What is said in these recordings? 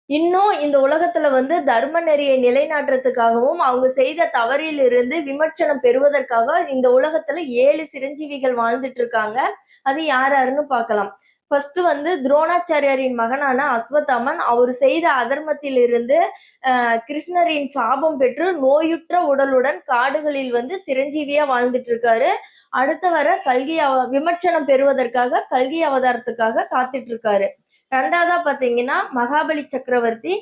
இன்னும் இந்த உலகத்துல வந்து தர்ம நெறியை நிலைநாட்டுறதுக்காகவும், அவங்க செய்த தவறிலிருந்து விமர்சனம் பெறுவதற்காக இந்த உலகத்துல 7 சிரஞ்சீவிகள் வாழ்ந்துட்டு இருக்காங்க. அது யார் யாருன்னு பார்க்கலாம். ஃபர்ஸ்ட் வந்து துரோணாச்சாரியாரின் மகனான அஸ்வத்தாமன், அவரு செய்த அதர்மத்திலிருந்து கிருஷ்ணரின் சாபம் பெற்று நோயுற்ற உடலுடன் காடுகளில் வந்து சிரஞ்சீவியா வாழ்ந்துட்டு இருக்காரு. அடுத்து வர விமர்சனம் பெறுவதற்காக கல்கி அவதாரத்துக்காக காத்துட்டு இருக்காரு. 2வதா பாத்தீங்கன்னா மகாபலி சக்கரவர்த்தி.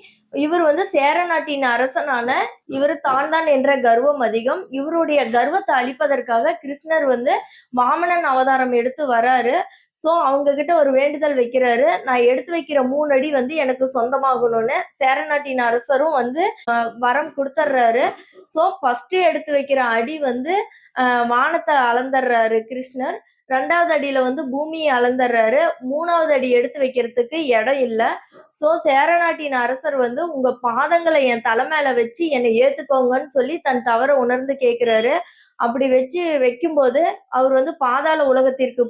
இவர் வந்து சேர நாட்டின் அரசனான இவரு தான் என்ற கர்வம் அதிகம். இவருடைய கர்வத்தை அழிப்பதற்காக கிருஷ்ணர் வந்து வாமனன் அவதாரம் எடுத்து வராரு. சோ அவங்க கிட்ட ஒரு வேண்டுதல் வைக்கிறாரு. நான் எடுத்து வைக்கிற 3 அடி வந்து எனக்கு சொந்தமாகணும்னு. சேர நாட்டின் அரசரும் வந்து வரம் கொடுத்துட்றாரு. சோ ஃபர்ஸ்ட் எடுத்து வைக்கிற அடி வந்து வானத்தை அளந்துடுறாரு கிருஷ்ணர். 2வது அடியில வந்து பூமியை அளந்துடுறாரு. 3வது அடி எடுத்து வைக்கிறதுக்கு இடம் இல்ல. சோ சேர நாட்டின் அரசர் வந்து உங்க பாதங்களை என் தலை மேல வச்சு என்னை ஏத்துக்கோங்கன்னு சொல்லி தன் தவற உணர்ந்து கேட்கிறாரு. அப்படி வச்சு வைக்கும்போது அவர் வந்து பாதாள உலகத்திற்கு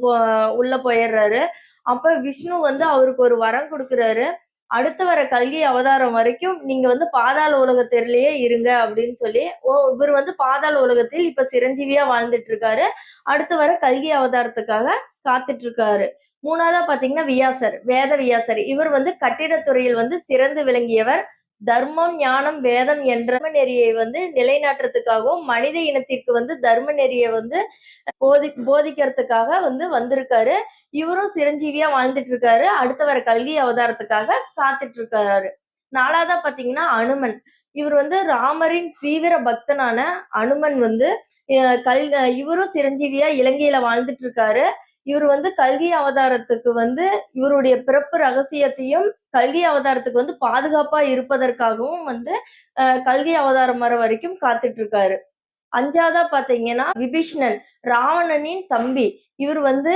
உள்ள போயிடுறாரு. அப்ப விஷ்ணு வந்து அவருக்கு ஒரு வரம் கொடுக்கிறாரு. அடுத்து வர கல்கி அவதாரம் வரைக்கும் நீங்க வந்து பாதாள உலகத்திலேயே இருங்க அப்படின்னு சொல்லி. இவர் வந்து பாதாள உலகத்தில் இப்ப சிரஞ்சீவியா வாழ்ந்துட்டு இருக்காரு. அடுத்து வர கல்கி அவதாரத்துக்காக காத்துட்டு இருக்காரு. 3வதா பாத்தீங்கன்னா வியாசர், வேத வியாசர். இவர் வந்து கட்டிடத்துறையில் வந்து சிறந்து விளங்கியவர். தர்மம், ஞானம், வேதம் என்ற நெறியை வந்து நிலைநாட்டுறதுக்காகவும், மனித இனத்திற்கு வந்து தர்ம நெறியை வந்து போதிக்கிறதுக்காக வந்து வந்திருக்காரு. இவரும் சிரஞ்சீவியா வாழ்ந்துட்டு இருக்காரு. அடுத்து வர கல்கி அவதாரத்துக்காக காத்துட்டு இருக்காரு. 4வதா பாத்தீங்கன்னா அனுமன். இவர் வந்து ராமரின் தீவிர பக்தனான அனுமன் வந்து இவரும் சிரஞ்சீவியா இலங்கையில வாழ்ந்துட்டு இருக்காரு. இவர் வந்து கல்கி அவதாரத்துக்கு வந்து இவருடைய பிறப்பு ரகசியத்தையும் கல்கி அவதாரத்துக்கு வந்து பாதுகாப்பா இருப்பதற்காகவும் வந்து கல்கி அவதாரம் வர வரைக்கும் காத்துட்டு இருக்காரு. 5வதா பாத்தீங்கன்னா விபீஷ்ணன், ராவணனின் தம்பி. இவர் வந்து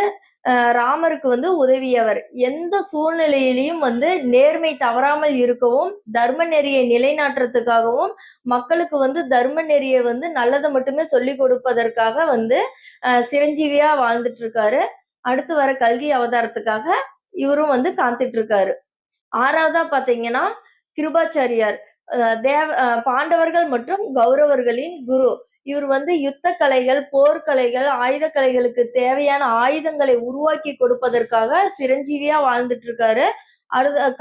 ராமருக்கு வந்து உதவியவர். எந்த சூழ்நிலையிலையும் வந்து நேர்மை தவறாமல் இருக்கவும், தர்ம நெறியை நிலைநாட்டுறதுக்காகவும், மக்களுக்கு வந்து தர்ம நெறியை வந்து நல்லதை மட்டுமே சொல்லிக் கொடுப்பதற்காக வந்து சிரஞ்சீவியா வாழ்ந்துட்டு இருக்காரு. அடுத்து வர கல்கி அவதாரத்துக்காக இவரும் வந்து காத்துட்டு இருக்காரு. 6வதா பாத்தீங்கன்னா கிருபாச்சாரியார். பாண்டவர்கள் மற்றும் கௌரவர்களின் குரு. இவர் வந்து யுத்த கலைகள், போர்க்கலைகள், ஆயுத கலைகளுக்கு தேவையான ஆயுதங்களை உருவாக்கி கொடுப்பதற்காக சிரஞ்சீவியா வாழ்ந்துட்டு இருக்காரு.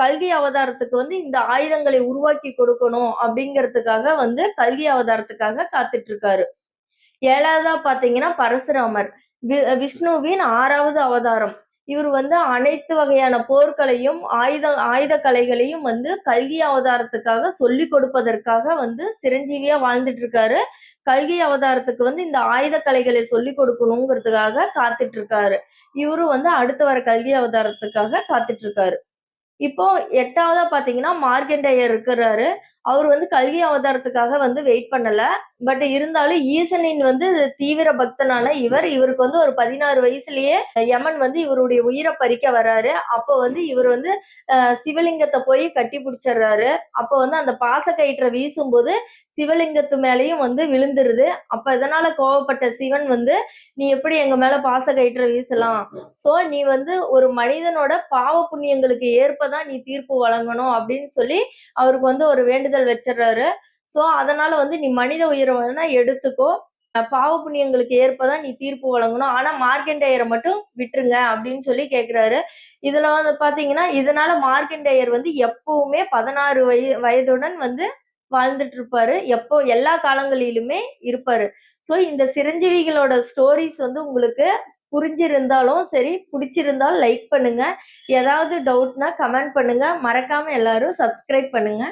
கல்கி அவதாரத்துக்கு வந்து இந்த ஆயுதங்களை உருவாக்கி கொடுக்கணும் அப்படிங்கிறதுக்காக வந்து கல்கி அவதாரத்துக்காக காத்துட்டு இருக்காரு. 7வதா பாத்தீங்கன்னா பரசுராமர். விஷ்ணுவின் 6வது அவதாரம். இவர் வந்து அனைத்து வகையான போர்களையும், ஆயுத கலைகளையும் வந்து கல்கி அவதாரத்துக்காக சொல்லிக் கொடுப்பதற்காக வந்து சிரஞ்சீவியா வாழ்ந்துட்டு இருக்காரு. கல்கி அவதாரத்துக்கு வந்து இந்த ஆயுத கலைகளை சொல்லிக் கொடுக்கணுங்கிறதுக்காக காத்துட்டு இருக்காரு. இவரும் வந்து அடுத்து வர கல்கி அவதாரத்துக்காக காத்துட்டு இருக்காரு. இப்போ 8வதா பாத்தீங்கன்னா மார்க்கண்டேயர் இருக்கிறாரு. அவர் வந்து கல்கி அவதாரத்துக்காக வந்து வெயிட் பண்ணல. பட் இருந்தாலும் ஈசனின் வந்து தீவிர பக்தனான இவருக்கு வந்து ஒரு 16 வயசுலயே யமன் வந்து இவருடைய உயிரை பறிக்க வர்றாரு. அப்ப வந்து இவர் வந்து சிவலிங்கத்தை போய் கட்டி பிடிச்சிடுறாரு. அப்ப வந்து அந்த பாசக்கயிற்றை வீசும்போது சிவலிங்கத்து மேலயும் வந்து விழுந்துருது. அப்ப இதனால கோவப்பட்ட சிவன் வந்து நீ எப்படி எங்க மேல பாசக்கயிற்றை வீசலாம்? சோ நீ வந்து ஒரு மனிதனோட பாவ புண்ணியங்களுக்கு ஏற்பதான் நீ தீர்ப்பு வழங்கணும் அப்படின்னு சொல்லி அவருக்கு வந்து ஒரு வேண்டுதல் வச்சிடுறாரு. சோ அதனால வந்து நீ மனித உயிரை வேணா எடுத்துக்கோ. பாவ புண்ணியங்களுக்கு ஏற்பதான் நீ தீர்ப்பு வழங்கணும். ஆனா மார்க்கண்டேயரை மட்டும் விட்டுருங்க அப்படின்னு சொல்லி கேட்கிறாரு. இதுல வந்து பாத்தீங்கன்னா இதனால மார்க்கண்டேயர் வந்து எப்பவுமே 16 வயதுடன் வந்து வாழ்ந்துட்டு இருப்பாரு. எல்லா காலங்களிலுமே இருப்பாரு. சோ இந்த சிரஞ்சீவிகளோட ஸ்டோரிஸ் வந்து உங்களுக்கு புரிஞ்சிருந்தாலும் சரி, பிடிச்சிருந்தாலும் லைக் பண்ணுங்க. ஏதாவது டவுட்னா கமெண்ட் பண்ணுங்க. மறக்காம எல்லாரும் சப்ஸ்கிரைப் பண்ணுங்க.